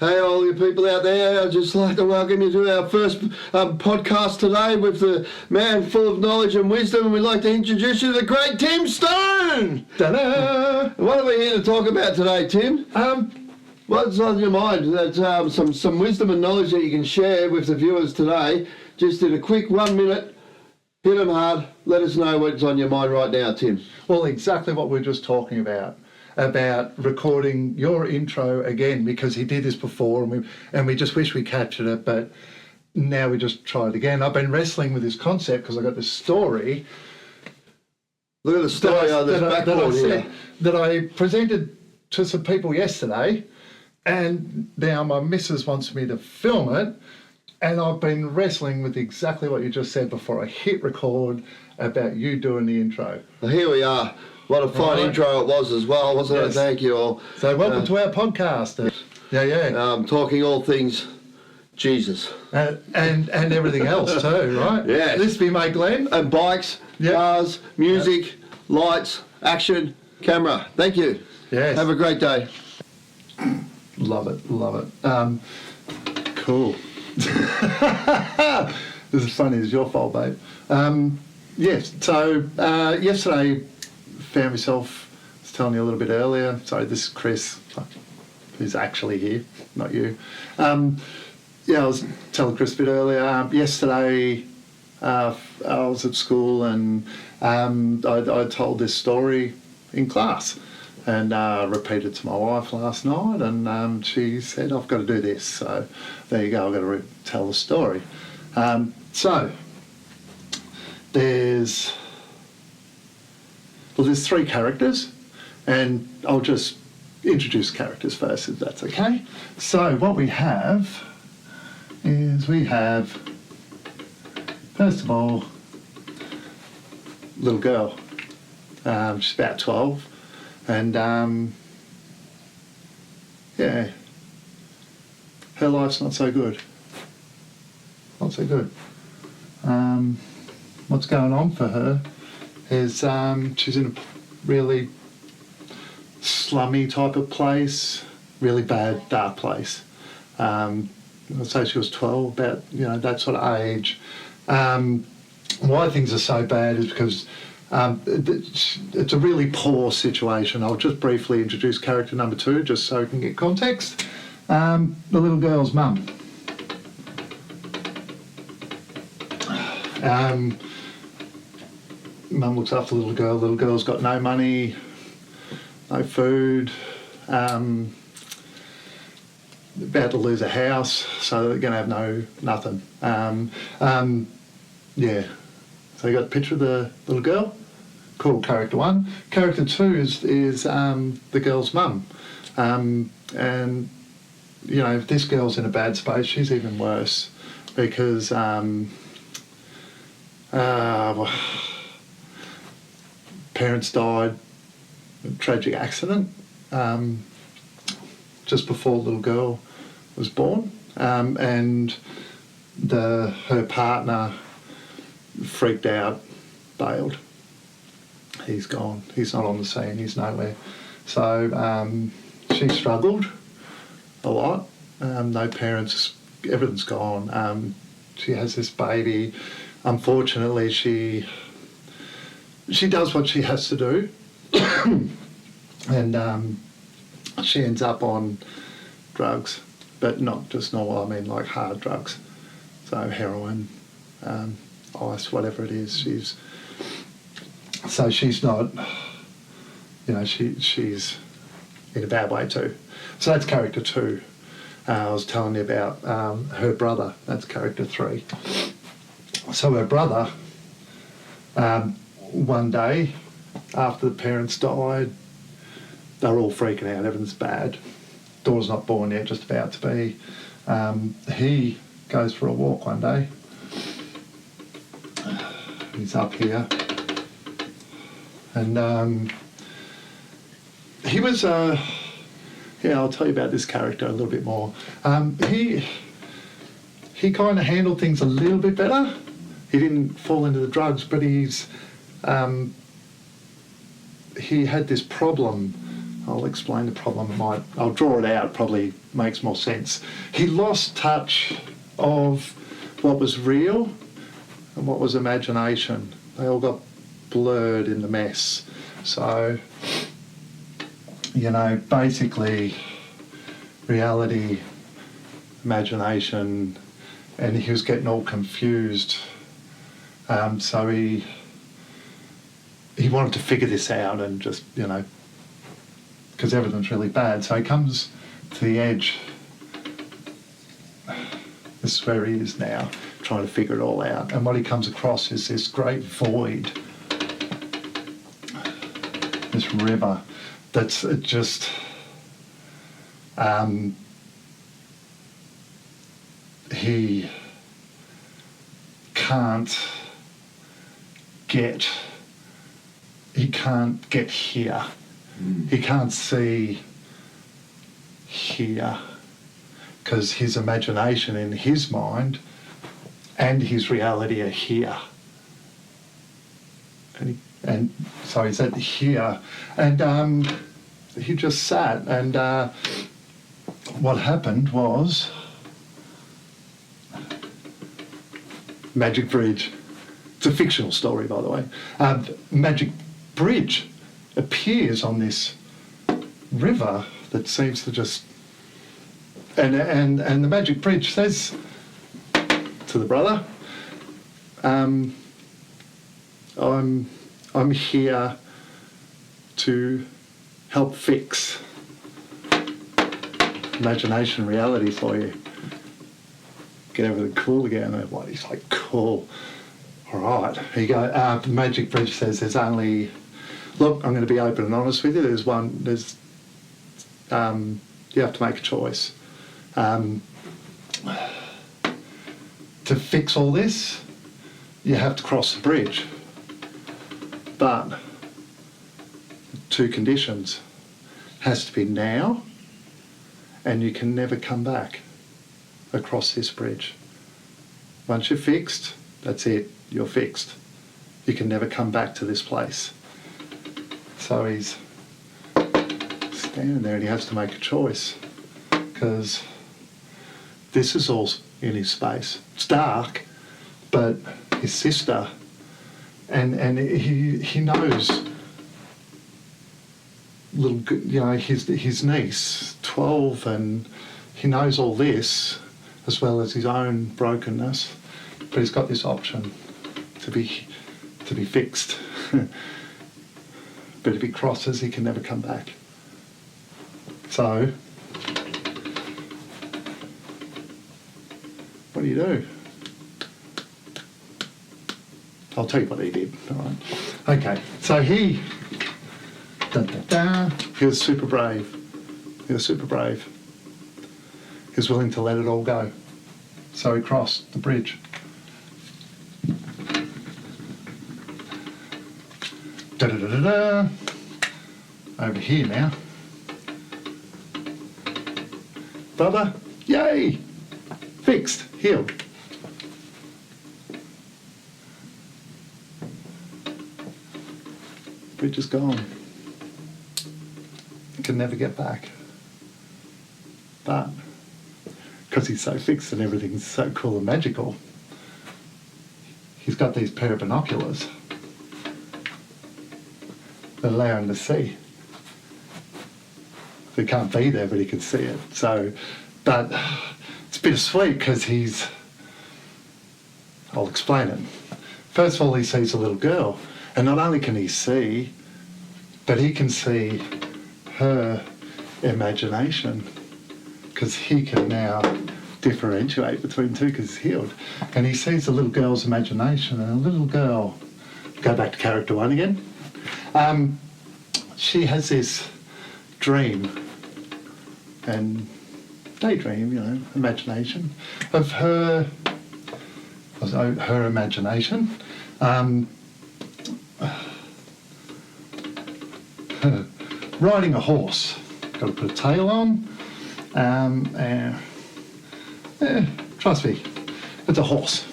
Hey, all you people out there, I'd just like to welcome you to our first podcast today with the man full of knowledge and wisdom, and we'd like to introduce you to the great Tim Stone! Ta-da! What are we here to talk about today, Tim? What's on your mind? That's some wisdom and knowledge that you can share with the viewers today. Just in a quick 1 minute, hit them hard, let us know what's on your mind right now, Tim. Well, exactly what we were just talking about recording your intro again, because he did this before and we just wish we captured it, but now we just try it again. I've been wrestling with this concept because I got this story. Look at the story on this backboard here. That I presented to some people yesterday, and now my missus wants me to film it, and I've been wrestling with exactly what you just said before I hit record about you doing the intro. Well, here we are. What a fine intro it was as well, wasn't it? Thank you all. So welcome to our podcast. Talking all things Jesus. And everything else too, right? Yes. This be mate Glenn. And bikes, cars, music, lights, action, camera. Thank you. Yes. Have a great day. Love it. Cool. This is funny, it's your fault, babe. Yes, so yesterday found myself, I was telling you a little bit earlier, sorry, this is Chris, who's actually here, not you. I was telling Chris a bit earlier, yesterday I was at school and I told this story in class and repeated to my wife last night, and she said, I've got to do this, so there you go, I've got to tell the story. So there's three characters, and I'll just introduce characters first, if that's okay. So what we have is first of all, little girl. She's about 12, and her life's not so good. Not so good. What's going on for her is she's in a really slummy type of place, really bad, dark place. I'd say she was 12, about that sort of age. Why things are so bad is because it's a really poor situation. I'll just briefly introduce character number 2, just so we can get context. The little girl's mum. Mum looks after the little girl. Little girl's got no money, no food, about to lose a house, so they're going to have nothing. So you got a picture of the little girl? Cool, character 1. Character 2 is the girl's mum. And, if this girl's in a bad space, she's even worse because parents died in a tragic accident just before the little girl was born, and her partner freaked out, bailed. He's gone. He's not on the scene. He's nowhere. So she struggled a lot. No parents. Everything's gone. She has this baby. Unfortunately, she does what she has to do, and she ends up on drugs, but not just normal. I mean, like hard drugs, so heroin, ice, whatever it is. She's not, she's in a bad way too. So that's character 2. I was telling you about her brother. That's character 3. So her brother, one day after the parents died, they were all freaking out, everything's bad. Daughter's not born yet, just about to be. He goes for a walk one day. He's up here. And he was, I'll tell you about this character a little bit more. He kind of handled things a little bit better. He didn't fall into the drugs, but he had this problem I'll explain the problem. I'll draw it out, probably makes more sense. He lost touch of what was real and what was imagination. They all got blurred in the mess. So, basically reality, imagination, and he was getting all confused. So he wanted to figure this out and just, because everything's really bad. So he comes to the edge. This is where he is now, trying to figure it all out. And what he comes across is this great void, this river that's just he can't get here. He can't see here because his imagination in his mind and his reality are here. And so he's at here, and he just sat, and what happened was Magic Bridge. It's a fictional story, by the way. Magic Bridge appears on this river that seems to just, and the Magic Bridge says to the brother, I'm here to help fix imagination reality for you. Get everything cool again. And he's like, cool. All right. Here you go. The Magic Bridge says there's only, look, I'm going to be open and honest with you. You have to make a choice. To fix all this, you have to cross the bridge. But two conditions. Has to be now, and you can never come back across this bridge. Once you're fixed, that's it, you're fixed. You can never come back to this place. So he's standing there and he has to make a choice, because this is all in his space. It's dark, but his sister, and he knows his niece, 12, and he knows all this as well as his own brokenness, but he's got this option to be fixed. But if he crosses, he can never come back. So what do? I'll tell you what he did. All right. Okay. So he was super brave. He was super brave. He was willing to let it all go. So he crossed the bridge. Over here now. Brother, yay! Fixed, healed. Bridge is gone. He can never get back. But because he's so fixed and everything's so cool and magical, he's got these pair of binoculars that allow him to see. He can't be there, but he can see it. So, but it's bittersweet because I'll explain it. First of all, he sees a little girl, and not only can he see, but he can see her imagination, because he can now differentiate between two because he's healed. And he sees a little girl's imagination, and a little girl, go back to character one again, she has this dream and daydream, imagination of her imagination riding a horse. Got to put a tail on. Trust me, it's a horse.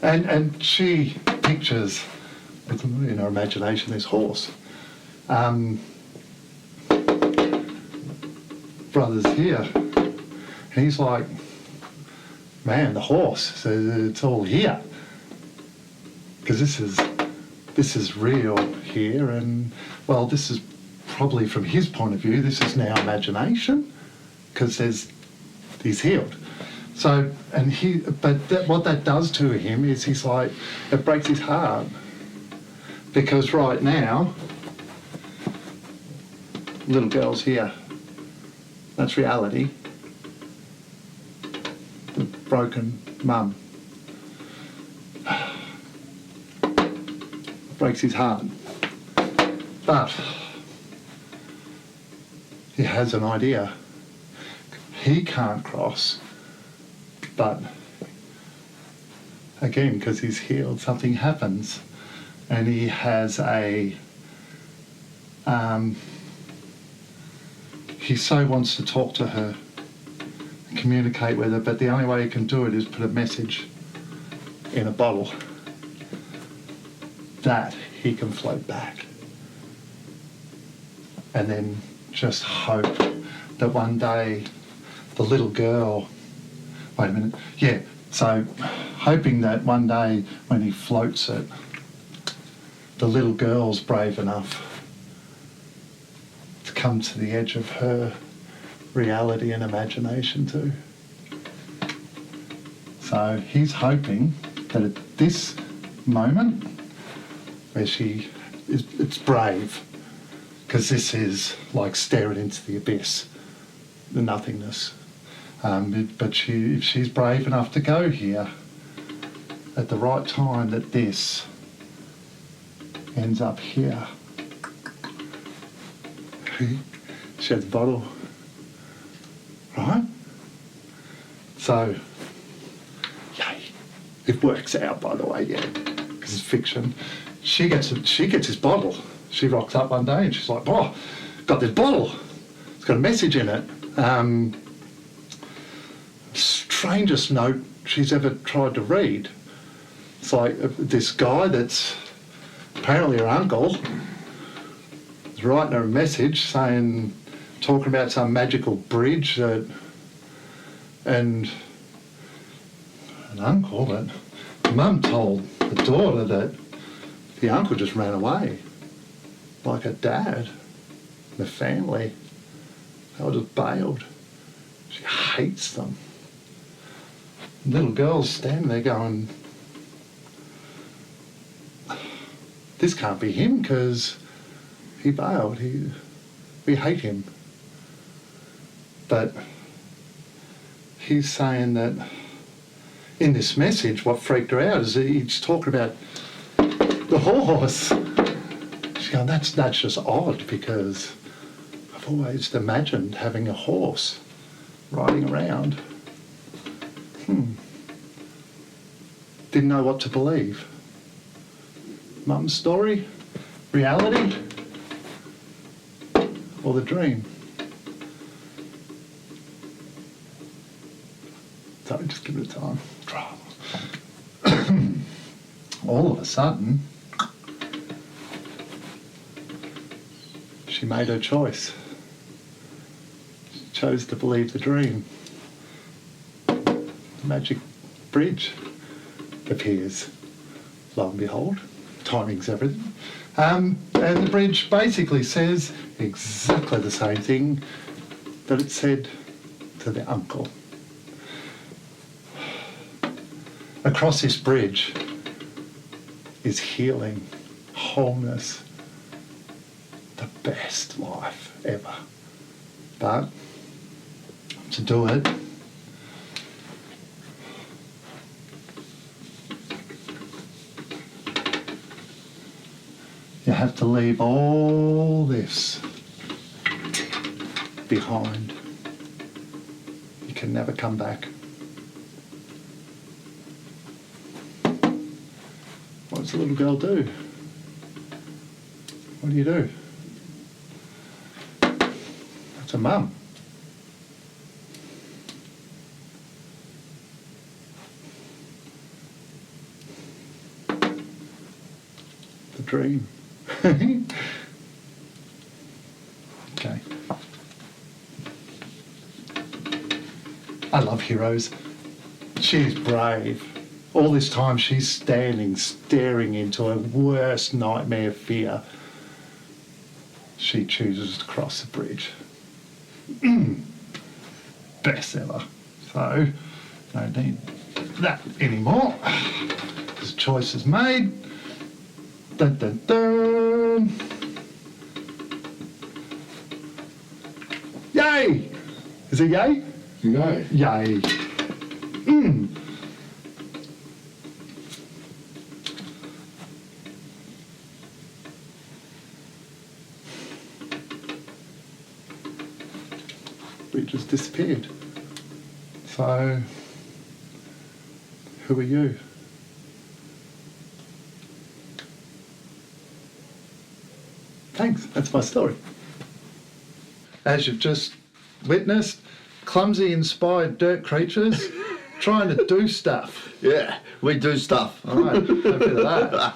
And she pictures in her imagination this horse. brother's here. And he's like, man, the horse, so it's all here. Because this is real here, and well, this is probably from his point of view, this is now imagination, because he's healed. So, what that does to him is he's like, it breaks his heart, because right now, little girl's here. That's reality. The broken mum. Breaks his heart. But he has an idea. He can't cross, but again, because he's healed, something happens, and he has he so wants to talk to her, communicate with her, but the only way he can do it is put a message in a bottle that he can float back, and then just hope that one day the little girl, wait a minute, yeah, so hoping that one day when he floats it, the little girl's brave enough to come to the edge of her reality and imagination too. So he's hoping that at this moment where it's brave, because this is like staring into the abyss, the nothingness. But if she's brave enough to go here at the right time, that this ends up here. She had the bottle, right? So, yay! It works out, by the way, yeah, because it's fiction. She gets his bottle. She rocks up one day and she's like, "Oh, got this bottle. It's got a message in it." Strangest note she's ever tried to read. It's like this guy that's apparently her uncle is writing her a message saying, talking about some magical bridge and an uncle that mum told the daughter that the uncle just ran away, like her dad, the family. They were just bailed. She hates them. The little girl's standing there going, this can't be him because he bailed. We hate him. But he's saying that in this message, what freaked her out is that he's talking about the horse. She's going, that's just odd, because I've always imagined having a horse riding around. Didn't know what to believe. Mum's story, reality, or the dream. So just give it time. All of a sudden, she made her choice. She chose to believe the dream. The magic bridge appears. Lo and behold, timing's everything. And the bridge basically says exactly the same thing that it said to the uncle. Across this bridge is healing, wholeness, the best life ever. But to do it, you have to leave all this behind. You can never come back. What does the little girl do? What do you do? That's a mum. The dream. Okay. I love heroes. She's brave. All this time she's standing, staring into her worst nightmare fear. She chooses to cross the bridge. Best ever. So, no need that anymore. This choice is made. Dun dun dun. Yay! Is it yay? No. Yay. Bridge has disappeared. So, who are you? Thanks, that's my story. As you've just witnessed, clumsy inspired dirt creatures trying to do stuff. Yeah, we do stuff. All right, a bit of that.